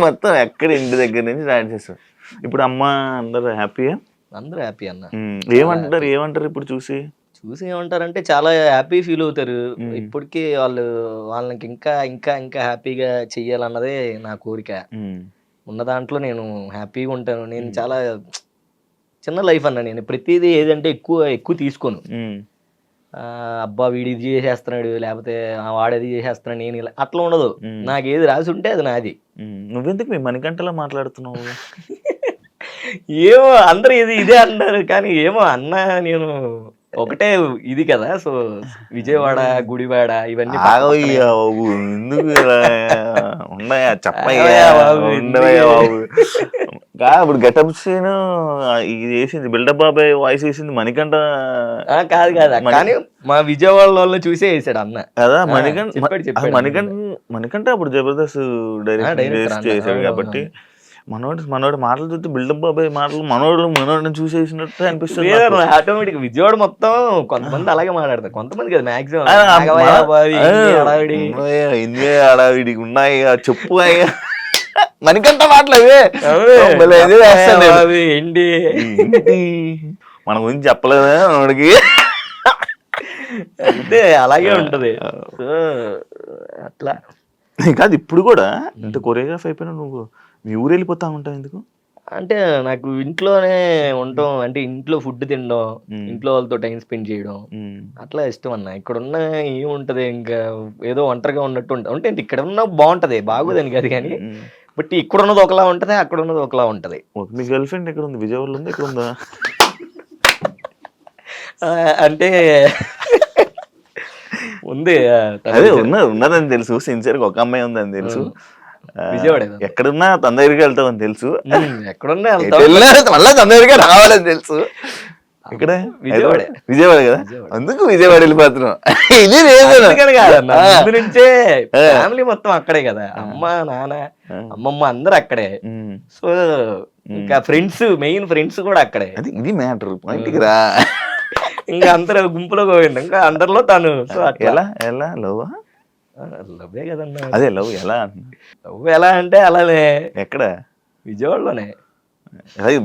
మొత్తం ఎక్కడ ఇంటి దగ్గర నుంచి డాన్స్ చేస్తావు. ఇప్పుడు అమ్మ అందరు హ్యాపీయా? అందరూ హ్యాపీ అన్న. ఏమంటారు ఇప్పుడు చూసి ఏమంటారంటే చాలా హ్యాపీ ఫీల్ అవుతారు. ఇప్పటికీ వాళ్ళకి ఇంకా హ్యాపీగా చెయ్యాలన్నదే నా కోరిక. ఉన్న దాంట్లో నేను హ్యాపీగా ఉంటాను. నేను చాలా చిన్న లైఫ్ అన్న, నేను ప్రతిదీ ఏదంటే ఎక్కువ తీసుకోను. అబ్బా వీడు ఇది చేసేస్తున్నాడు లేకపోతే వాడేది చేసేస్తున్నాడు నేను ఇలా అట్లా ఉండదు. నాకు ఏది రాసి ఉంటే అది నాది. నువ్వెందుకు మీ మణికంఠలా మాట్లాడుతున్నావు? ఏమో అందరూ ఇదే అన్నారు కానీ ఏమో అన్న నేను ఒకటే ఇది కదా. సో విజయవాడ గుడివాడ ఇవన్నీ ఉన్నాయా చెప్పయ్యా ఇప్పుడు గెటప్ సీన్ ఇది వేసింది బిల్డప్ బాబాయ్ వాయిస్ వేసింది మణికంఠ కాదు కానీ మా విజయవాడ వాళ్ళు చూసే వేసాడు అన్న కదా. మణికంఠ అప్పుడు జబర్దస్త్ డైరెక్ట్ చేశాడు కాబట్టి మనోడు మాటలు చూస్తే బిల్డప్ బాబాయ్ మాటలు మనోడిని చూసేసినట్టు అనిపిస్తుంది. ఆటోమేటిక్ విజయవాడ మొత్తం కొంతమంది అలాగే మాట్లాడతారు, కొంతమంది కదా మాక్సిమం హడావిడి ఉన్నాయి చెప్పు మణికంఠ మాటలు అవే ఏంటి మన గురించి చెప్పలేదా వాడికి? అంటే అలాగే ఉంటది. సో అట్లా కాదు ఇప్పుడు కూడా అంటే కొరియోగ్రాఫ్ అయిపోయినా నువ్వు మీ ఊరు వెళ్ళిపోతా ఉంటావు ఎందుకు? అంటే నాకు ఇంట్లోనే ఉండటం, అంటే ఇంట్లో ఫుడ్ తినడం, ఇంట్లో వాళ్ళతో టైం స్పెండ్ చేయడం అట్లా ఇష్టం అన్న. ఇక్కడ ఉన్న ఏముంటది, ఇంకా ఏదో ఒంటరిగా ఉన్నట్టు అంటే ఇక్కడ ఉన్న బాగుంటది, బాగోదని కాదు కానీ, బట్ ఇక్కడ ఉన్నది ఒకలా ఉంటది, అక్కడ ఉన్నది ఒకలా ఉంటది. మీ గర్ల్ ఫ్రెండ్ ఎక్కడ ఉంది? విజయవాడలో ఉంది, ఇక్కడ ఉందా? అంటే ఉంది, అదే ఉన్నదని తెలుసు, సిన్సియర్గా ఒక అమ్మాయి ఉందని తెలుసు. విజయవాడ ఎక్కడున్నా తన దగ్గరికి వెళ్తామని తెలుసు, ఎక్కడున్నా మళ్ళీ తన దగ్గరికి రావాలని తెలుసు. ఇక్కడ విజయవాడ కదా, అందుకు విజయవాడ వెళ్ళిపోతున్నాం. ఇది ముందు నుంచే ఫ్యామిలీ మొత్తం అక్కడే కదా, అమ్మ నాన్న అమ్మమ్మ అందరు అక్కడే. సో ఇంకా ఫ్రెండ్స్, మెయిన్ ఫ్రెండ్స్ కూడా అక్కడే. ఇది మ్యాటర్, పాయింట్కి రా. ఇంకా అందరూ గుంపులో పోయింది, ఇంకా అందరిలో తను. సో ఎలా ఎలా లవ్? లవ్వే కదన్నా. అదే లవ్ ఎలా? లవ్ ఎలా అంటే అలానే. ఎక్కడ? విజయవాడలోనే.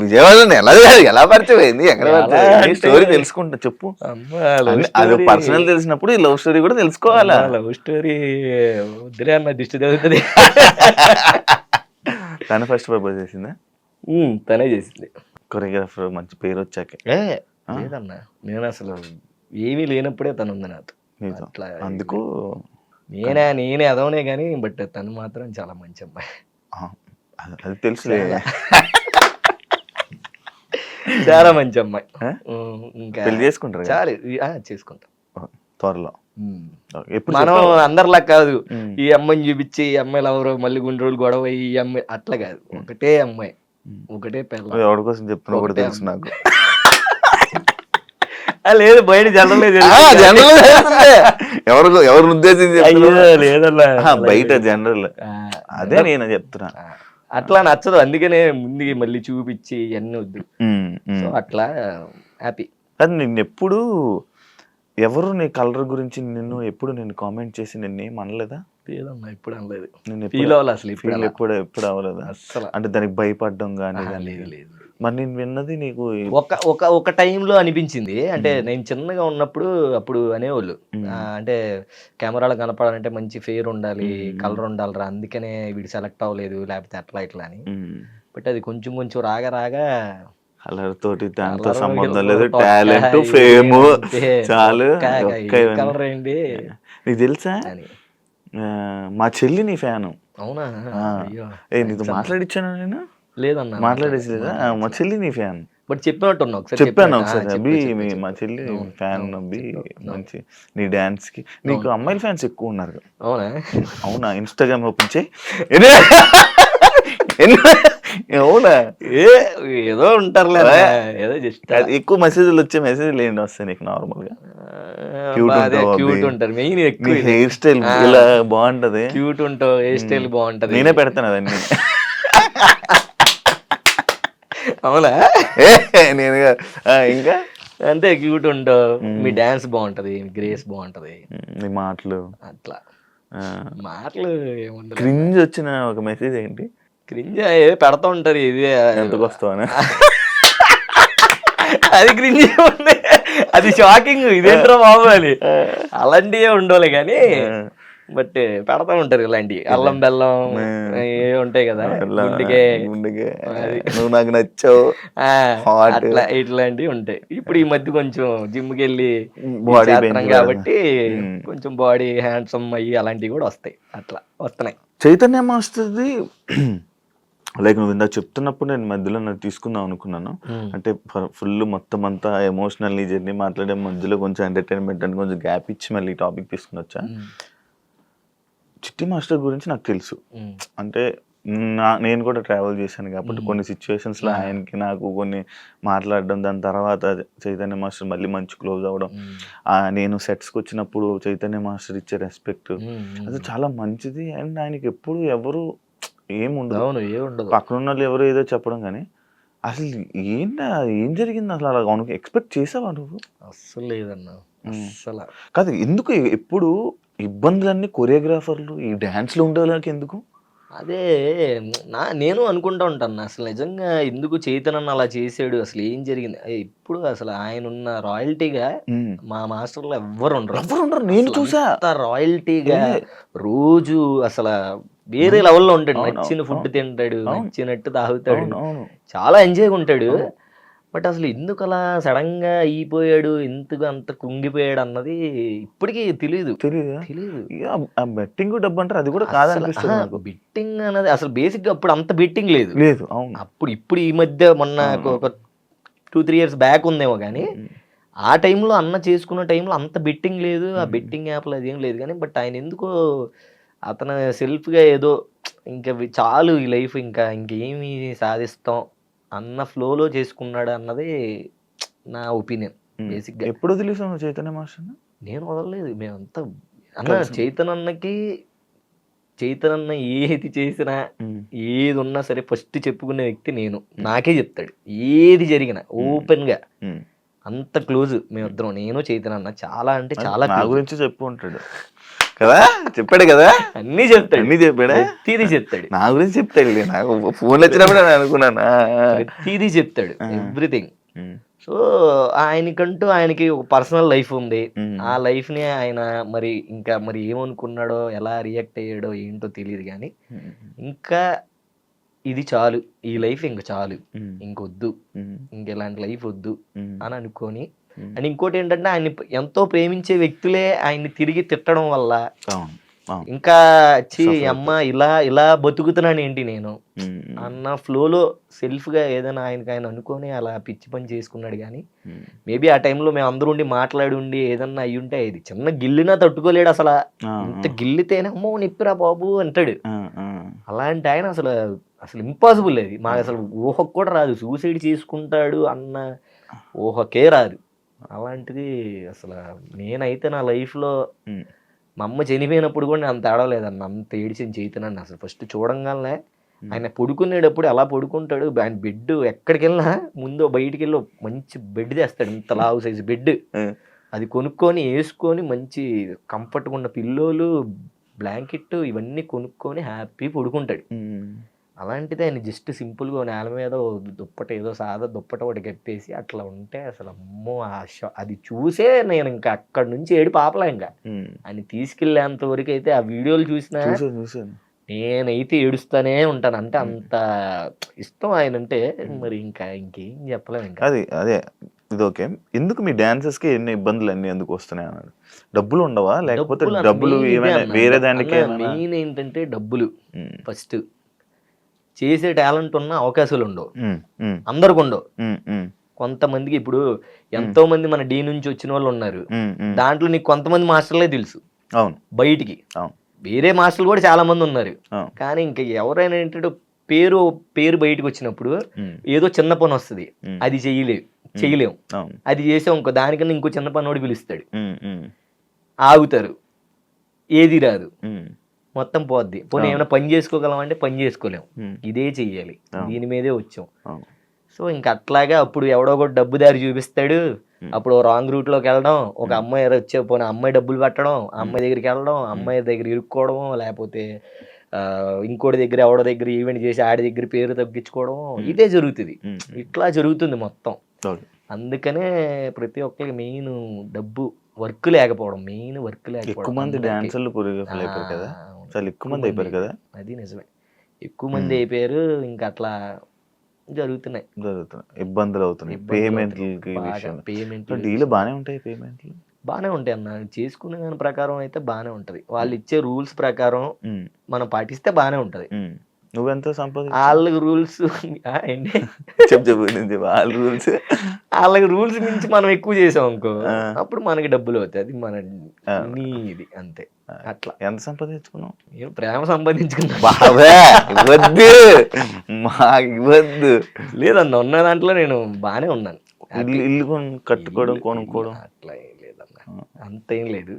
విజయవాడలోనే ఎలా ఎలా పరిచయం అయింది? ఎక్కడ స్టోరీ తెలుసుకుంటా చెప్పు. అది పర్సనల్ తెలిసినప్పుడు ఈ లవ్ స్టోరీ కూడా తెలుసుకోవాలా? లవ్ స్టోరీ వద్దురే అన్న, దిష్టి తగ్గుతుంది. తను ఫస్ట్ ప్రపోజ్ చేసిందా? తనే చేసింది. కొరియోగ్రాఫర్ మంచి పేరు వచ్చాక? లేదన్నా, నేను అసలు ఏమీ లేనప్పుడే తను ఉంది నాతో. అట్లా అందుకు నేనే అదవనే కానీ, బట్ తను మాత్రం చాలా మంచి అమ్మాయి. అది తెలుసులే, చాలా మంచి అమ్మాయి. ఇంకా పెళ్లి చేసుకుంటారు? చాలా చేసుకుంటాం త్వరలో. మనం అందరిలా కాదు, ఈ అమ్మాయిని చూపించి ఈ అమ్మాయిలు ఎవరో మళ్ళీ కొన్ని రోజులు గొడవ ఈ అమ్మాయి అట్లా కాదు, ఒకటే అమ్మాయి, ఒకటే పిల్ల. ఎవరి కోసం చెప్తున్నా కూడా తెలుసు నాకు. లేదు, బయట జనరల్ ఎవరిని ఉద్దేశించి లేదన్నా, బయట జనరల్. అదే నేను చెప్తున్నా, అట్లా నచ్చదు, అందుకనే ముందుకి మళ్ళీ చూపించి అన్ని వద్దు. సో అట్లా హ్యాపీ. అది నిన్ను ఎప్పుడు ఎవరు నీ కలర్ గురించి నిన్ను ఎప్పుడు నేను కామెంట్ చేసి నిన్ను ఏం అనలేదా? లేదమ్మా, ఎప్పుడు అనలేదు. నేను ఫీల్ అవ్వాలి అసలు, ఎప్పుడు అవ్వలేదు అసలు. అంటే దానికి భయపడడం కానీ? లేదు. మరి నేను విన్నది నీకు ఒక టైంలో అనిపించింది. అంటే నేను చిన్నగా ఉన్నప్పుడు అప్పుడు అనేవాళ్ళు, అంటే కెమెరాలో కనపడాలంటే మంచి ఫేర్ ఉండాలి, కలర్ ఉండాలిరా, అందుకనే వీడు సెలెక్ట్ అవ్వలేదు, లేకపోతే అట్లా ఇట్లా అని. బట్ అది కొంచెం కొంచెం రాగా కలర్ తోటి దాంతో సంబంధం లేదు, టాలెంట్ ఫేమ్ చాలు. కలర్ ఏంటి నీకు తెలుసా, మా చెల్లి నీ ఫ్యాను. అవునా? నీతో మాట్లాడిచ్చాను నేను? లేదన్నా, మాట్లాడేసి లేదా? మా చెల్లి నీ ఫ్యాన్. బట్ చెప్పినట్టున్నా, చెప్పాను ఒకసారి. అబ్బి మా చెల్లి ఫ్యాన్, అబ్బి మంచి నీ డాన్స్ కి. నీకు అమ్మాయిల ఫ్యాన్స్ ఎక్కువ ఉన్నారు. అవునా? ఇన్స్టాగ్రామ్ ఓపెన్ చేయి. అవునా? ఏదో ఉంటారులే, ఏదో జస్ట్ ఎక్కువ మెసేజ్లు వచ్చే మెసేజ్లు ఏంటి వస్తాయి నీకు? నార్మల్ గా క్యూట్ ఉంటారు, మెయిన్ ఎక్కువ హెయిర్ స్టైల్ ఇలా బాగుంటది, క్యూట్ ఉంటావు, హెయిర్ స్టైల్ బాగుంటది. నేనే పెడతాను అవన్నీ. అవునా? నేను ఇంకా అంతే, క్యూట్ ఉంటావు, మీ డాన్స్ బాగుంటది, మీ గ్రేస్ బాగుంటది, నీ మాటలు అట్లా. మాటలు ఏముండదు. క్రింజ్ వచ్చిన ఒక మెసేజ్ ఏంటి? క్రింజ్ పెడతా ఉంటారు, ఇది ఎంతకు వస్తావని. అది క్రింజ్ ఉంది, అది షాకింగ్, ఇదేంట్రా బాబు అని. అలాంటివే ఉండవులే కానీ, బట్ పెడతా ఉంటారు ఇలాంటివి, అల్లం బెల్లం ఏ ఉంటాయి కదా, గుండెకే నువ్వు నాకు నచ్చావు అట్లా, ఇట్లాంటివి ఉంటాయి. ఇప్పుడు ఈ మధ్య కొంచెం జిమ్కి వెళ్ళి చేస్తున్నాం కాబట్టి కొంచెం బాడీ హ్యాండ్సమ్ అయ్యి అలాంటివి కూడా వస్తాయి, అట్లా వస్తున్నాయి. చైతన్య మాస్టర్ది లైక్ నువ్వు ఇందాక చెప్తున్నప్పుడు నేను మధ్యలో నాకు తీసుకుందాం అనుకున్నాను. అంటే ఫుల్ మొత్తం అంతా ఎమోషనల్ జర్నీ మాట్లాడే మధ్యలో కొంచెం ఎంటర్టైన్మెంట్ అని కొంచెం గ్యాప్ ఇచ్చి మళ్ళీ టాపిక్ తీసుకుని వచ్చా. చిట్టి మాస్టర్ గురించి నాకు తెలుసు, అంటే నేను కూడా ట్రావెల్ చేశాను కాబట్టి కొన్ని సిచ్యువేషన్స్లో ఆయనకి నాకు కొన్ని మాట్లాడడం, దాని తర్వాత చైతన్య మాస్టర్ మళ్ళీ మంచి క్లోజ్ అవ్వడం, నేను సెట్స్కి వచ్చినప్పుడు చైతన్య మాస్టర్ ఇచ్చే రెస్పెక్ట్ అది చాలా మంచిది. అండ్ ఆయనకి ఎప్పుడు ఎవరు ఏముండదు, పక్కన ఉన్న వాళ్ళు ఎవరు ఏదో చెప్పడం, కానీ అసలు ఏం జరిగింది అసలు? అలా అవును ఎక్స్పెక్ట్ చేసావా నువ్వు? అస్సలు లేదన్నా, అస్సలు కాదు. ఎందుకు ఎప్పుడు ఇబ్బందులన్నీ కొరియోగ్రాఫర్లు ఈ డాన్స్లో ఉండేవాళ్ళకి ఎందుకు? అదే నేను అనుకుంటా ఉంటాను అసలు నిజంగా ఎందుకు చైతన్య అలా చేసాడు, అసలు ఏం జరిగింది. ఇప్పుడు అసలు ఆయన ఉన్న రాయల్టీగా మా మాస్టర్లు ఎవ్వరు ఉండరు. నేను చూసా రాయల్టీగా రోజు అసలు వేరే లెవెల్లో ఉంటాడు. నచ్చిన ఫుడ్ తింటాడు, నచ్చినట్టు తాగుతాడు, చాలా ఎంజాయ్గా ఉంటాడు. బట్ అసలు ఎందుకు అలా సడన్ గా అయిపోయాడు, ఎందుకు అంత కుంగిపోయాడు అన్నది ఇప్పటికీ తెలియదు. బెట్టింగ్ డబ్బు అంటారు, అది కూడా కాదనిపిస్తుంది. బెట్టింగ్ అనేది అసలు బేసిక్ గా అప్పుడు అంత బెట్టింగ్ లేదు. అప్పుడు ఇప్పుడు ఈ మధ్య మొన్న ఒక 2-3 years బ్యాక్ ఉందేమో కానీ ఆ టైంలో అన్న చేసుకున్న టైంలో అంత బెట్టింగ్ లేదు. ఆ బెట్టింగ్ యాప్లు అది ఏం లేదు కానీ బట్ ఆయన ఎందుకో అతను సెల్ఫ్గా ఏదో ఇంకా చాలు ఈ లైఫ్ ఇంకా ఇంకేమి సాధిస్తాం అన్న ఫ్లోలో చేసుకున్నాడు అన్నది నా ఒపీనియన్. బేసిక్ గా ఎప్పుడు వదిలేసాను చైతన్య మాస్టర్? నేను వదలలేదు. మేమంతా చైతన్య ఏది చేసినా ఏది ఉన్నా సరే ఫస్ట్ చెప్పుకునే వ్యక్తి నేను. నాకే చెప్తాడు ఏది జరిగినా ఓపెన్ గా. అంత క్లోజ్ మేమిద్దరం, నేను చైతన్య. చాలా అంటే చాలా నా గురించి చెప్పు ఉంటాడు కదా, చెప్పాడు కదా, అన్ని చెప్తాడు. అన్ని చెప్పాడా? ప్రతిదీ చెప్తాడు. నా గురించి చెప్తాడు. నాకు ఫోన్ వచ్చినప్పుడు అనుకున్నాను, ప్రతిదీ చెప్తాడు, ఎవ్రీథింగ్. సో ఆయనకి ఒక పర్సనల్ లైఫ్ ఉంది. ఆ లైఫ్ ని ఆయన మరి ఏమనుకున్నాడో, ఎలా రియాక్ట్ అయ్యాడో ఏంటో తెలియదు కానీ ఇంకా ఇది చాలు, ఈ లైఫ్ ఇంక చాలు, ఇంకొద్దు, ఇంకెలాంటి లైఫ్ వద్దు అని అనుకొని. అండ్ ఇంకోటి ఏంటంటే ఆయన్ని ఎంతో ప్రేమించే వ్యక్తులే ఆయన్ని తిరిగి తిట్టడం వల్ల ఇంకా అమ్మ ఇలా బతుకుతున్నాను ఏంటి నేను అన్న ఫ్లోలో సెల్ఫ్ గా ఏదైనా ఆయన అనుకొని అలా పిచ్చి పని చేసుకున్నాడు. కానీ మేబీ ఆ టైంలో మేము అందరూ ఉండి మాట్లాడి ఉండి ఏదన్నా అయ్యి ఉంటే ఇది చిన్న గిల్లినా తట్టుకోలేడు. అసలు ఇంత గిల్లితేనే అమ్మో నిప్పిరా బాబు అంటాడు. అలాంటి ఆయన అసలు ఇంపాసిబుల్. అది మాకు అసలు ఊహకు కూడా రాదు. సూసైడ్ చేసుకుంటాడు అన్న ఊహకే రాదు. అలాంటిది అసలు నేనైతే నా లైఫ్లో మా అమ్మ చనిపోయినప్పుడు కూడా నేను అంత ఏడవలేదన్న, అంత ఏడిచిన చైతన్యాన్ని. అసలు ఫస్ట్ చూడంగానే ఆయన పడుకునేటప్పుడు ఎలా పడుకుంటాడు, ఆయన బెడ్ ఎక్కడికి వెళ్ళినా ముందు బయటికి వెళ్ళి మంచి బెడ్ తెస్తాడు, ఇంత లావు సైజు బెడ్. అది కొనుక్కొని వేసుకొని మంచి కంఫర్ట్గా ఉన్న పిల్లోలు, బ్లాంకెట్ ఇవన్నీ కొనుక్కొని హ్యాపీ పడుకుంటాడు. అలాంటిది ఆయన జస్ట్ సింపుల్గా నేల మీద దుప్పట ఏదో సాదా దుప్పట ఒకటి కప్పేసి అట్లా ఉంటే అసలు అమ్మో అది చూసే నేను ఇంకా అక్కడి నుంచి ఏడు పాపలా. ఇంకా ఆయన తీసుకెళ్ళేంత వరకు అయితే ఆ వీడియోలు చూసినా నేనైతే ఏడుస్తానే ఉంటాను. అంటే అంత ఇష్టం ఆయన అంటే. మరి ఇంకేం చెప్పలేము. ఇంకా అదే ఇది ఓకే. ఎందుకు మీ డాన్సర్స్ కి ఎన్ని ఇబ్బందులు అన్ని ఎందుకు వస్తున్నాయి అన్నాడు? డబ్బులు ఉండవా, లేకపోతే డబ్బులు ఏమైనా వేరే దానికి? మెయిన్ ఏంటంటే డబ్బులు. ఫస్ట్ చేసే టాలెంట్ ఉన్న అవకాశాలు ఉండవు, అందరికి ఉండవు. కొంతమందికి ఇప్పుడు ఎంతో మంది మన డీ నుంచి వచ్చిన వాళ్ళు ఉన్నారు. దాంట్లో నీకు కొంతమంది మాస్టర్లే తెలుసు బయటికి. వేరే మాస్టర్లు కూడా చాలా మంది ఉన్నారు. కానీ ఇంకా ఎవరైనా ఏంటంటే పేరు బయటకు వచ్చినప్పుడు ఏదో చిన్న పని వస్తుంది, అది చెయ్యలేము. అది చేసాం ఇంకో దానికన్నా ఇంకో చిన్న పని వాడు పిలుస్తాడు, ఆగుతారు, ఏది రాదు, మొత్తం పోద్ది. పోనీ ఏమైనా పని చేసుకోగలం అంటే పని చేసుకోలేము, ఇదే చెయ్యాలి, దీని మీదే వచ్చాం. సో ఇంకా అట్లాగా అప్పుడు ఎవడో ఒకటి డబ్బు దారి చూపిస్తాడు. అప్పుడు రాంగ్ రూట్ లోకి వెళ్ళడం, ఒక అమ్మాయి వచ్చే పోనీ అమ్మాయి డబ్బులు పెట్టడం, అమ్మాయి దగ్గరికి వెళ్ళడం, అమ్మాయి దగ్గర ఇరుక్కోవడం, లేకపోతే ఇంకోటి దగ్గర ఎవడో దగ్గర ఈవెంట్ చేసి ఆడి దగ్గర పేరు తగ్గించుకోవడం, ఇదే జరుగుతుంది. ఇట్లా జరుగుతుంది మొత్తం. అందుకనే ప్రతి ఒక్కరికి మెయిన్ డబ్బు, వర్క్ లేకపోవడం, మెయిన్ వర్క్ లేకపోవడం. ఎక్కువ మంది డాన్సర్లు అయిపోయారు కదా, చాలా ఎక్కువ మంది అయిపోయారు కదా. అది నిజమే, ఎక్కువ మంది అయిపోయారు. ఇంకా అట్లా జరుగుతున్నాయి ఇబ్బందులు అవుతున్నాయి. పేమెంట్ డీలు బాగానే ఉంటాయి, పేమెంట్లు బాగానే ఉంటాయి అన్న. చేసుకునే దాని ప్రకారం అయితే బాగానే ఉంటది. వాళ్ళు ఇచ్చే రూల్స్ ప్రకారం మనం పాటిస్తే బాగానే ఉంటది. నువ్వెంత సంపాదించు? వాళ్ళకి రూల్స్ వాళ్ళకి రూల్స్ మించి మనం ఎక్కువ చేసాం అనుకో, అప్పుడు మనకి డబ్బులు అవుతాయి. అది మన ఇది అంతే. అట్లా ఎంత సంపాదించుకున్నావు? నేను ప్రేమ సంపాదించుకున్నా. ఇవ్వద్దు లేదన్న, ఉన్న దాంట్లో నేను బాగానే ఉన్నాను. ఇల్లు కట్టుకోవడం, కొనుక్కోవడం అట్లా ఏం లేదన్న, అంతేం లేదు.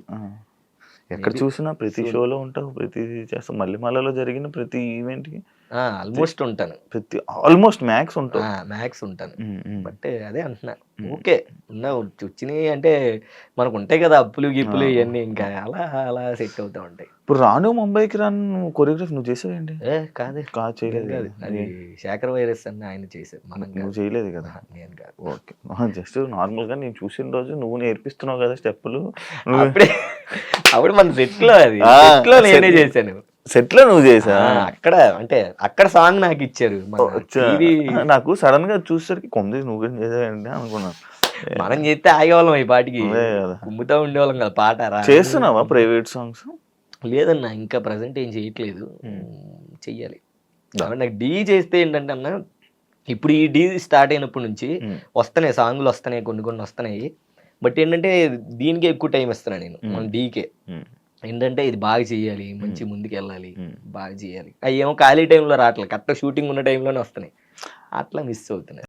ఎక్కడ చూసినా ప్రతి షోలో ఉంటావు, ప్రతి చేస్తావు, మల్లెమాలలో జరిగిన ప్రతి ఈవెంట్కి ఆల్మోస్ట్ ఉంటాను, ప్రతి ఆల్మోస్ట్ మ్యాక్స్ ఉంటావు. మ్యాక్స్ ఉంటాను. బట్ అదే అంటున్నా, ఓకే ఉన్న వచ్చినాయి అంటే మనకు ఉంటాయి కదా అప్పులు గిప్పులు ఇవన్నీ, ఇంకా అలా అలా సెట్ అవుతా ఉంటాయి. ఇప్పుడు రాను ముంబైకి రాను నువ్వు నువ్వు చేసావేంటి? కాదు చేయలేదు కాదు, అది శేఖర్ వైరస్ అని ఆయన చేశారు, మనం నువ్వు చేయలేదు కదా. నేను కాదు. ఓకే, జస్ట్ నార్మల్ గా నేను చూసిన రోజు నువ్వు నేర్పిస్తున్నావు కదా స్టెప్పులు, అప్పుడు మన సెట్ లో అది సెట్ లో నేనే చేశాను. సెట్ లో నువ్వు చేసా? అక్కడ అంటే అక్కడ సాంగ్ నాకు ఇచ్చారు. నాకు సడన్ గా చూసేసరికి కొంది నువ్వు చేసావండి అనుకున్నాను. మనం చేస్తే ఆగేవాళ్ళం ఈ పాటికి, కుమ్ముతా ఉండేవాళ్ళం కదా. పాట చేస్తున్నావా ప్రైవేట్ సాంగ్స్? లేదన్నా, ఇంకా ప్రజెంట్ ఏం చేయట్లేదు, చెయ్యాలి. నాకు డీ చేస్తే ఏంటంటే అన్న, ఇప్పుడు ఈ డీ స్టార్ట్ అయినప్పటి నుంచి వస్తున్నాయి సాంగ్లు, వస్తున్నాయి కొన్ని కొన్ని వస్తున్నాయి. బట్ ఏంటంటే దీనికే ఎక్కువ టైం ఇస్తున్నాను నేను, మన డీకే. ఏంటంటే ఇది బాగా చేయాలి, మంచి ముందుకు వెళ్ళాలి, బాగా చేయాలి. అవి ఏమో ఖాళీ టైంలో రావట్లేదు, కరెక్ట్ షూటింగ్ ఉన్న టైంలోనే వస్తున్నాయి, అట్లా మిస్ అవుతున్నాయి.